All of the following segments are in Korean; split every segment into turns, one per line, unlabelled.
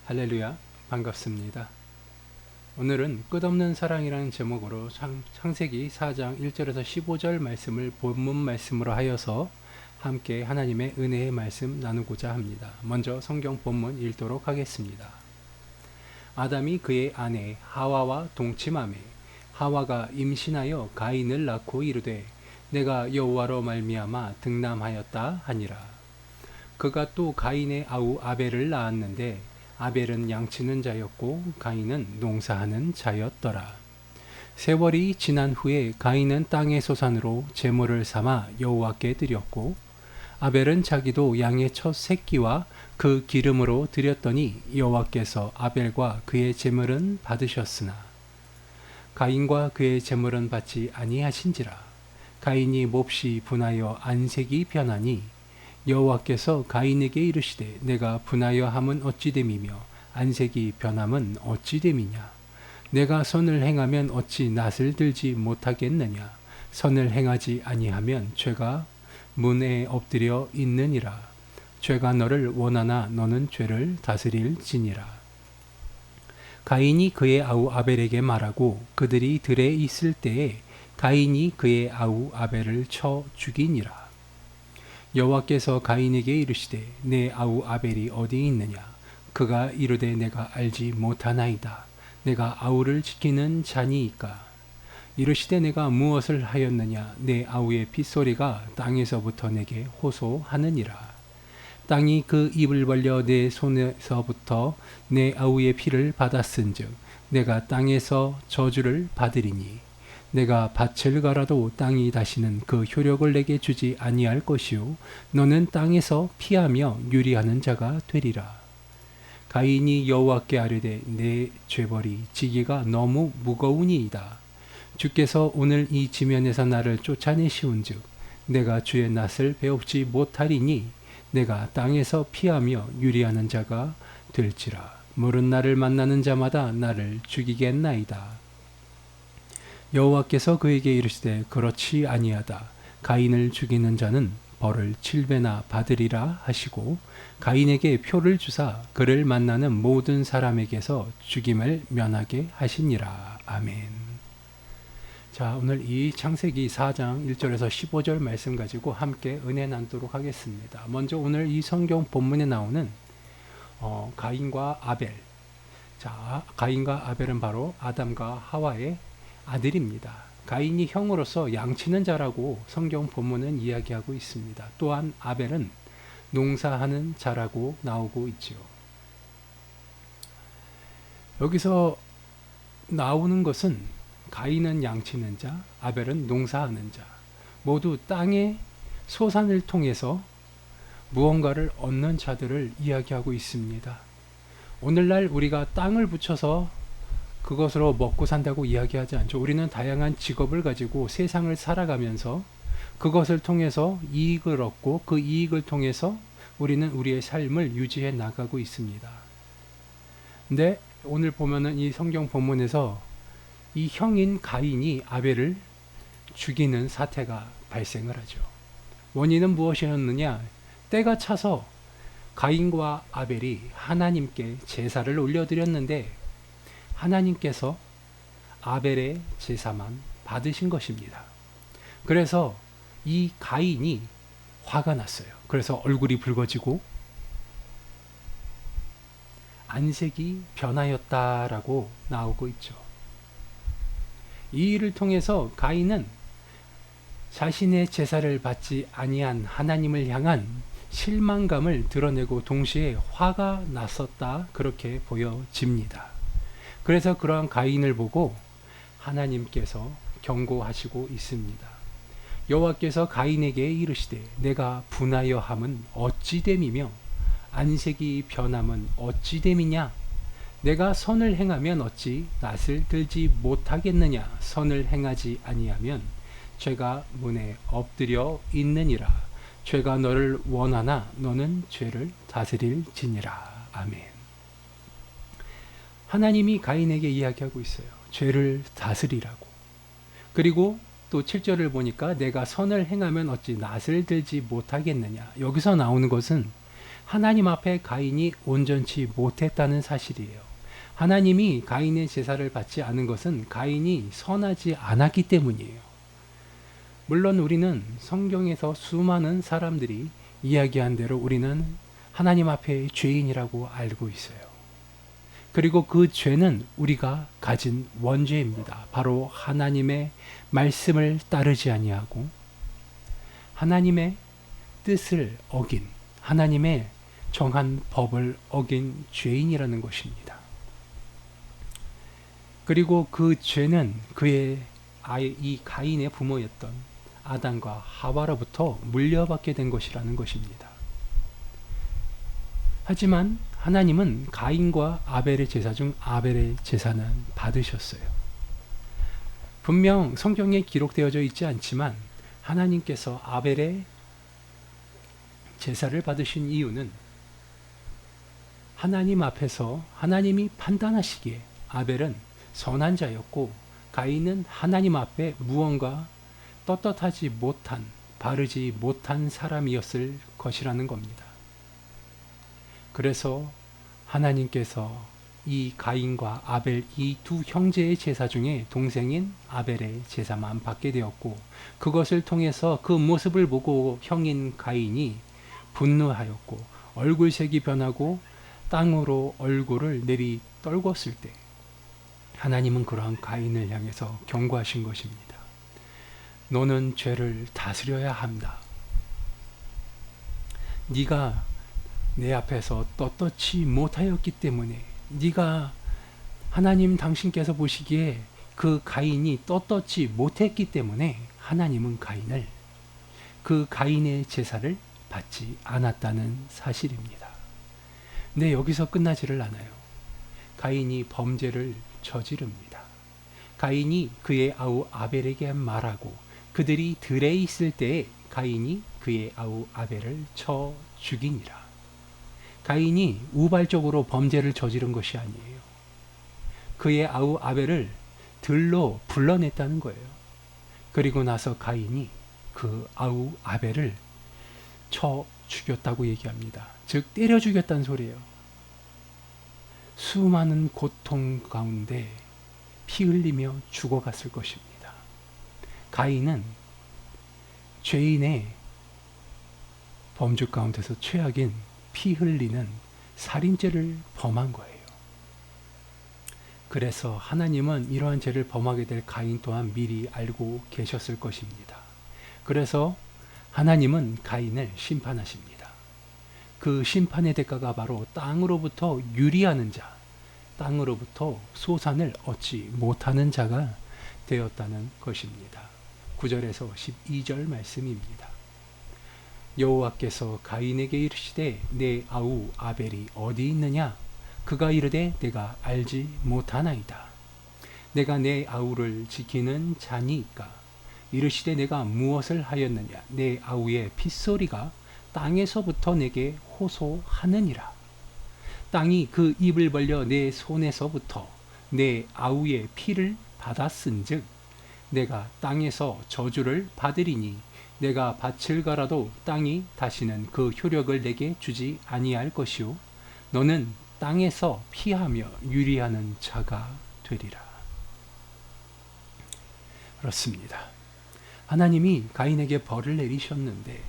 할렐루야, 반갑습니다. 오늘은 끝없는 사랑이라는 제목으로 창세기 4장 1절에서 15절 말씀을 본문 말씀으로 하여서 함께 하나님의 은혜의 말씀 나누고자 합니다. 먼저 성경 본문 읽도록 하겠습니다. 아담이 그의 아내 하와와 동침하매 하와가 임신하여 가인을 낳고 이르되 내가 여호와로 말미암아 등남하였다 하니라. 그가 또 가인의 아우 아벨을 낳았는데 아벨은 양치는 자였고 가인은 농사하는 자였더라. 세월이 지난 후에 가인은 땅의 소산으로 제물을 삼아 여호와께 드렸고 아벨은 자기도 양의 첫 새끼와 그 기름으로 드렸더니 여호와께서 아벨과 그의 제물은 받으셨으나 가인과 그의 제물은 받지 아니하신지라. 가인이 몹시 분하여 안색이 변하니 여호와께서 가인에게 이르시되 내가 분하여 함은 어찌 됨이며 안색이 변함은 어찌 됨이냐. 내가 선을 행하면 어찌 낯을 들지 못하겠느냐. 선을 행하지 아니하면 죄가 문에 엎드려 있느니라. 죄가 너를 원하나 너는 죄를 다스릴지니라. 가인이 그의 아우 아벨에게 말하고 그들이 들에 있을 때에 가인이 그의 아우 아벨을 쳐 죽이니라. 여호와께서 가인에게 이르시되 내 아우 아벨이 어디 있느냐. 그가 이르되 내가 알지 못하나이다. 내가 아우를 지키는 자니이까. 이르시되 내가 무엇을 하였느냐. 내 아우의 핏소리가 땅에서부터 내게 호소하느니라. 땅이 그 입을 벌려 내 손에서부터 내 아우의 피를 받았은즉 내가 땅에서 저주를 받으리니 내가 밭을 갈아도 땅이 다시는 그 효력을 내게 주지 아니할 것이요 너는 땅에서 피하며 유리하는 자가 되리라. 가인이 여호와께 아뢰되 내 죄벌이 지기가 너무 무거우니이다. 주께서 오늘 이 지면에서 나를 쫓아내시온즉 내가 주의 낯을 배웁지 못하리니 내가 땅에서 피하며 유리하는 자가 될지라. 물은 나를 만나는 자마다 나를 죽이겠나이다. 여호와께서 그에게 이르시되 그렇지 아니하다. 가인을 죽이는 자는 벌을 7배나 받으리라 하시고 가인에게 표를 주사 그를 만나는 모든 사람에게서 죽임을 면하게 하시니라. 아멘. 자, 오늘 이 창세기 4장 1절에서 15절 말씀 가지고 함께 은혜 나누도록 하겠습니다. 먼저 오늘 이 성경 본문에 나오는 가인과 아벨. 자, 가인과 아벨은 바로 아담과 하와의 아들입니다. 가인이 형으로서 양치는 자라고 성경 본문은 이야기하고 있습니다. 또한 아벨은 농사하는 자라고 나오고 있지요. 여기서 나오는 것은 가인은 양치는 자, 아벨은 농사하는 자, 모두 땅의 소산을 통해서 무언가를 얻는 자들을 이야기하고 있습니다. 오늘날 우리가 땅을 붙여서 그것으로 먹고 산다고 이야기하지 않죠. 우리는 다양한 직업을 가지고 세상을 살아가면서 그것을 통해서 이익을 얻고 그 이익을 통해서 우리는 우리의 삶을 유지해 나가고 있습니다. 근데 오늘 보면은 이 성경 본문에서 이 형인 가인이 아벨을 죽이는 사태가 발생을 하죠. 원인은 무엇이었느냐? 때가 차서 가인과 아벨이 하나님께 제사를 올려드렸는데 하나님께서 아벨의 제사만 받으신 것입니다. 그래서 이 가인이 화가 났어요. 그래서 얼굴이 붉어지고 안색이 변하였다라고 나오고 있죠. 이 일을 통해서 가인은 자신의 제사를 받지 아니한 하나님을 향한 실망감을 드러내고 동시에 화가 났었다, 그렇게 보여집니다. 그래서 그러한 가인을 보고 하나님께서 경고하시고 있습니다. 여호와께서 가인에게 이르시되 내가 분하여 함은 어찌 됨이며 안색이 변함은 어찌 됨이냐. 내가 선을 행하면 어찌 낯을 들지 못하겠느냐. 선을 행하지 아니하면 죄가 문에 엎드려 있느니라. 죄가 너를 원하나 너는 죄를 다스릴지니라. 아멘. 하나님이 가인에게 이야기하고 있어요. 죄를 다스리라고. 그리고 또 7절을 보니까 내가 선을 행하면 어찌 낯을 들지 못하겠느냐. 여기서 나오는 것은 하나님 앞에 가인이 온전치 못했다는 사실이에요. 하나님이 가인의 제사를 받지 않은 것은 가인이 선하지 않았기 때문이에요. 물론 우리는 성경에서 수많은 사람들이 이야기한 대로 우리는 하나님 앞에 죄인이라고 알고 있어요. 그리고 그 죄는 우리가 가진 원죄입니다. 바로 하나님의 말씀을 따르지 아니하고 하나님의 뜻을 어긴, 하나님의 정한 법을 어긴 죄인이라는 것입니다. 그리고 그 죄는 그의 이 가인의 부모였던 아담과 하와로부터 물려받게 된 것이라는 것입니다. 하지만 하나님은 가인과 아벨의 제사 중 아벨의 제사는 받으셨어요. 분명 성경에 기록되어져 있지 않지만 하나님께서 아벨의 제사를 받으신 이유는 하나님 앞에서 하나님이 판단하시기에 아벨은 선한 자였고 가인은 하나님 앞에 무언가 떳떳하지 못한, 바르지 못한 사람이었을 것이라는 겁니다. 그래서 하나님께서 이 가인과 아벨 이 두 형제의 제사 중에 동생인 아벨의 제사만 받게 되었고, 그것을 통해서 그 모습을 보고 형인 가인이 분노하였고 얼굴색이 변하고 땅으로 얼굴을 내리 떨궜을 때 하나님은 그러한 가인을 향해서 경고하신 것입니다. 너는 죄를 다스려야 한다. 네가 내 앞에서 떳떳지 못하였기 때문에, 네가 하나님 당신께서 보시기에 그 가인이 떳떳지 못했기 때문에 하나님은 가인을, 그 가인의 제사를 받지 않았다는 사실입니다. 근데 여기서 끝나지를 않아요. 가인이 범죄를 저지릅니다. 가인이 그의 아우 아벨에게 말하고 그들이 들에 있을 때에 가인이 그의 아우 아벨을 쳐 죽이니라. 가인이 우발적으로 범죄를 저지른 것이 아니에요. 그의 아우 아벨을 들로 불러냈다는 거예요. 그리고 나서 가인이 그 아우 아벨을 쳐 죽였다고 얘기합니다. 즉 때려 죽였다는 소리예요. 수많은 고통 가운데 피 흘리며 죽어갔을 것입니다. 가인은 죄인의 범죄 가운데서 최악인 피 흘리는 살인죄를 범한 거예요. 그래서 하나님은 이러한 죄를 범하게 될 가인 또한 미리 알고 계셨을 것입니다. 그래서 하나님은 가인을 심판하십니다. 그 심판의 대가가 바로 땅으로부터 유리하는 자, 땅으로부터 소산을 얻지 못하는 자가 되었다는 것입니다. 9절에서 12절 말씀입니다. 여호와께서 가인에게 이르시되 내 아우 아벨이 어디 있느냐? 그가 이르되 내가 알지 못하나이다. 내가 내 아우를 지키는 자니이까. 이르시되 내가 무엇을 하였느냐? 내 아우의 핏소리가 땅에서부터 내게 호소하느니라. 땅이 그 입을 벌려 내 손에서부터 내 아우의 피를 받았은즉 내가 땅에서 저주를 받으리니 내가 밭을 갈아도 땅이 다시는 그 효력을 내게 주지 아니할 것이요 너는 땅에서 피하며 유리하는 자가 되리라. 그렇습니다. 하나님이 가인에게 벌을 내리셨는데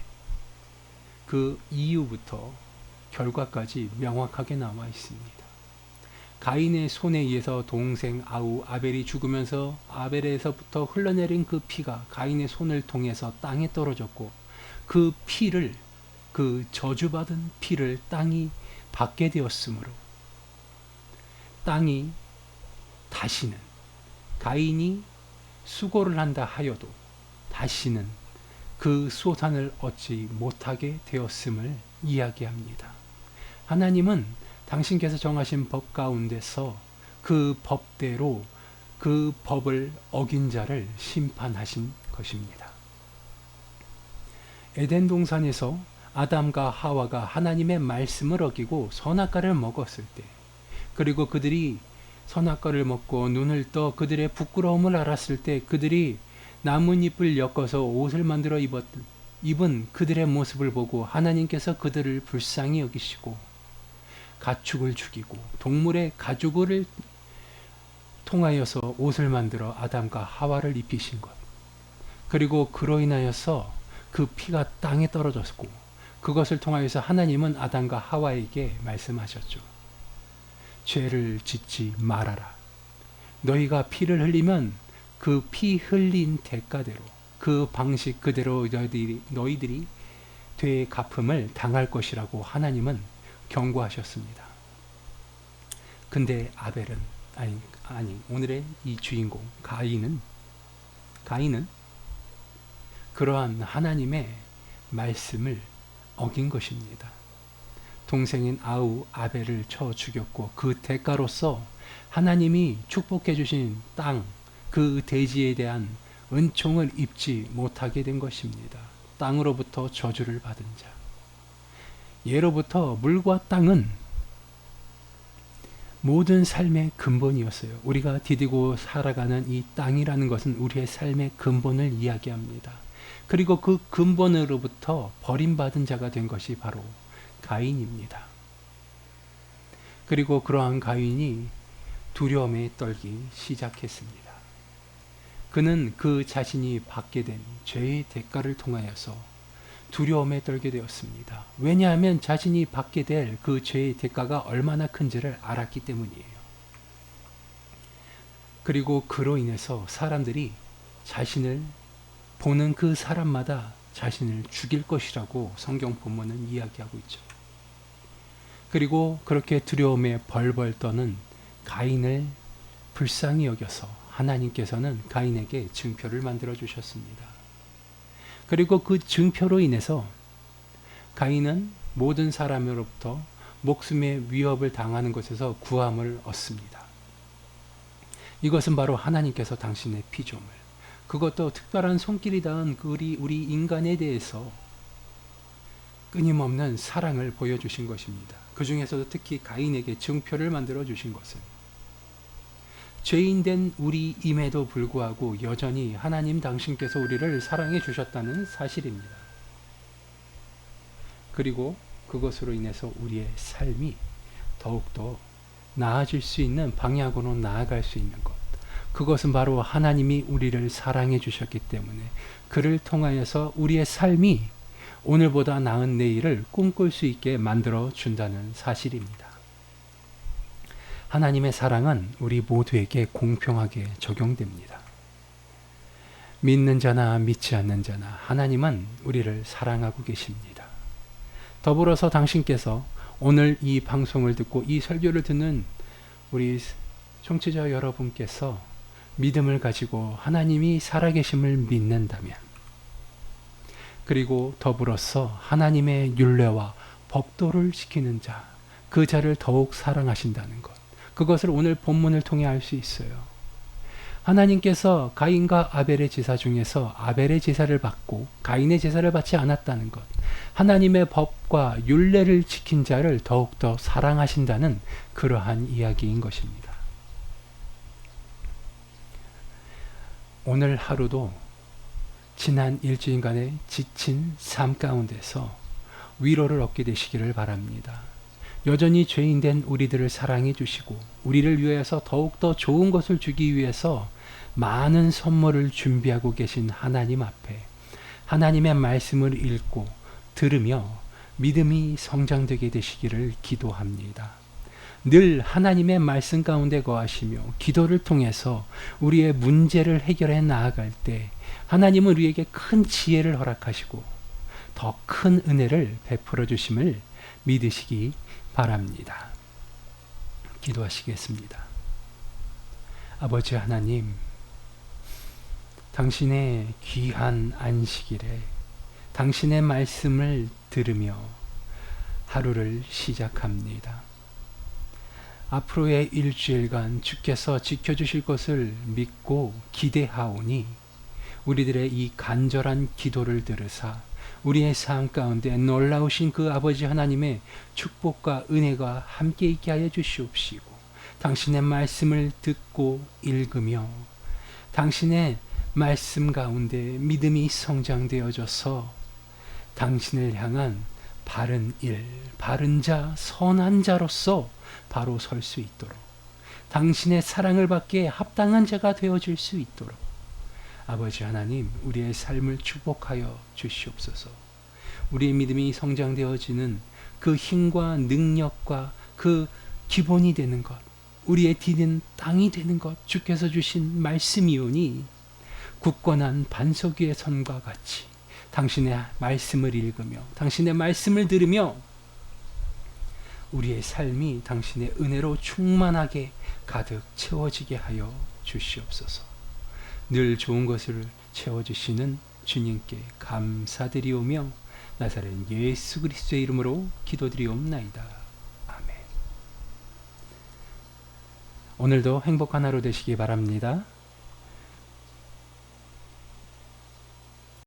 그 이유부터 결과까지 명확하게 나와 있습니다. 가인의 손에 의해서 동생 아우 아벨이 죽으면서 아벨에서부터 흘러내린 그 피가 가인의 손을 통해서 땅에 떨어졌고, 그 피를, 그 저주받은 피를 땅이 받게 되었으므로 땅이 다시는, 가인이 수고를 한다 하여도 다시는 그 소산을 얻지 못하게 되었음을 이야기합니다. 하나님은 당신께서 정하신 법 가운데서 그 법대로 그 법을 어긴 자를 심판하신 것입니다. 에덴 동산에서 아담과 하와가 하나님의 말씀을 어기고 선악과를 먹었을 때, 그리고 그들이 선악과를 먹고 눈을 떠 그들의 부끄러움을 알았을 때 그들이 나뭇잎을 엮어서 옷을 만들어 입은 그들의 모습을 보고 하나님께서 그들을 불쌍히 여기시고 가축을 죽이고 동물의 가죽을 통하여서 옷을 만들어 아담과 하와를 입히신 것. 그리고 그로 인하여서 그 피가 땅에 떨어졌고 그것을 통하여서 하나님은 아담과 하와에게 말씀하셨죠. 죄를 짓지 말아라. 너희가 피를 흘리면 그 피 흘린 대가대로 그 방식 그대로 너희들이 되갚음을 당할 것이라고 하나님은 경고하셨습니다. 근데 아벨은 아니 오늘의 이 주인공 가인은 그러한 하나님의 말씀을 어긴 것입니다. 동생인 아벨을 쳐 죽였고 그 대가로서 하나님이 축복해 주신 땅, 그 대지에 대한 은총을 입지 못하게 된 것입니다. 땅으로부터 저주를 받은 자. 예로부터 물과 땅은 모든 삶의 근본이었어요. 우리가 디디고 살아가는 이 땅이라는 것은 우리의 삶의 근본을 이야기합니다. 그리고 그 근본으로부터 버림받은 자가 된 것이 바로 가인입니다. 그리고 그러한 가인이 두려움에 떨기 시작했습니다. 그는 그 자신이 받게 된 죄의 대가를 통하여서 두려움에 떨게 되었습니다. 왜냐하면 자신이 받게 될 그 죄의 대가가 얼마나 큰지를 알았기 때문이에요. 그리고 그로 인해서 사람들이 자신을 보는 그 사람마다 자신을 죽일 것이라고 성경 본문은 이야기하고 있죠. 그리고 그렇게 두려움에 벌벌 떠는 가인을 불쌍히 여겨서 하나님께서는 가인에게 증표를 만들어 주셨습니다. 그리고 그 증표로 인해서 가인은 모든 사람으로부터 목숨의 위협을 당하는 것에서 구함을 얻습니다. 이것은 바로 하나님께서 당신의 피조물, 그것도 특별한 손길이 닿은 우리 인간에 대해서 끊임없는 사랑을 보여주신 것입니다. 그 중에서도 특히 가인에게 증표를 만들어 주신 것은 죄인된 우리임에도 불구하고 여전히 하나님 당신께서 우리를 사랑해 주셨다는 사실입니다. 그리고 그것으로 인해서 우리의 삶이 더욱더 나아질 수 있는 방향으로 나아갈 수 있는 것. 그것은 바로 하나님이 우리를 사랑해 주셨기 때문에 그를 통하여서 우리의 삶이 오늘보다 나은 내일을 꿈꿀 수 있게 만들어 준다는 사실입니다. 하나님의 사랑은 우리 모두에게 공평하게 적용됩니다. 믿는 자나 믿지 않는 자나 하나님은 우리를 사랑하고 계십니다. 더불어서 당신께서 오늘 이 방송을 듣고 이 설교를 듣는 우리 청취자 여러분께서 믿음을 가지고 하나님이 살아계심을 믿는다면, 그리고 더불어서 하나님의 율례와 법도를 지키는 자, 그 자를 더욱 사랑하신다는 것, 그것을 오늘 본문을 통해 알 수 있어요. 하나님께서 가인과 아벨의 제사 중에서 아벨의 제사를 받고 가인의 제사를 받지 않았다는 것, 하나님의 법과 율례를 지킨 자를 더욱더 사랑하신다는 그러한 이야기인 것입니다. 오늘 하루도 지난 일주일간의 지친 삶 가운데서 위로를 얻게 되시기를 바랍니다. 여전히 죄인된 우리들을 사랑해 주시고 우리를 위해서 더욱더 좋은 것을 주기 위해서 많은 선물을 준비하고 계신 하나님 앞에 하나님의 말씀을 읽고 들으며 믿음이 성장되게 되시기를 기도합니다. 늘 하나님의 말씀 가운데 거하시며 기도를 통해서 우리의 문제를 해결해 나아갈 때 하나님은 우리에게 큰 지혜를 허락하시고 더 큰 은혜를 베풀어 주심을 믿으시기 바랍니다. 기도하시겠습니다. 아버지 하나님, 당신의 귀한 안식일에 당신의 말씀을 들으며 하루를 시작합니다. 앞으로의 일주일간 주께서 지켜주실 것을 믿고 기대하오니 우리들의 이 간절한 기도를 들으사 우리의 삶 가운데 놀라우신 그 아버지 하나님의 축복과 은혜가 함께 있게 하여 주시옵시고, 당신의 말씀을 듣고 읽으며 당신의 말씀 가운데 믿음이 성장되어져서 당신을 향한 바른 일, 바른 자, 선한 자로서 바로 설 수 있도록, 당신의 사랑을 받기에 합당한 자가 되어줄 수 있도록 아버지 하나님, 우리의 삶을 축복하여 주시옵소서. 우리의 믿음이 성장되어지는 그 힘과 능력과 그 기본이 되는 것, 우리의 디딘 땅이 되는 것, 주께서 주신 말씀이오니 굳건한 반석 위의 선과 같이 당신의 말씀을 읽으며 당신의 말씀을 들으며 우리의 삶이 당신의 은혜로 충만하게 가득 채워지게 하여 주시옵소서. 늘 좋은 것을 채워주시는 주님께 감사드리오며 나사렛 예수 그리스도의 이름으로 기도드리옵나이다. 아멘. 오늘도 행복한 하루 되시기 바랍니다.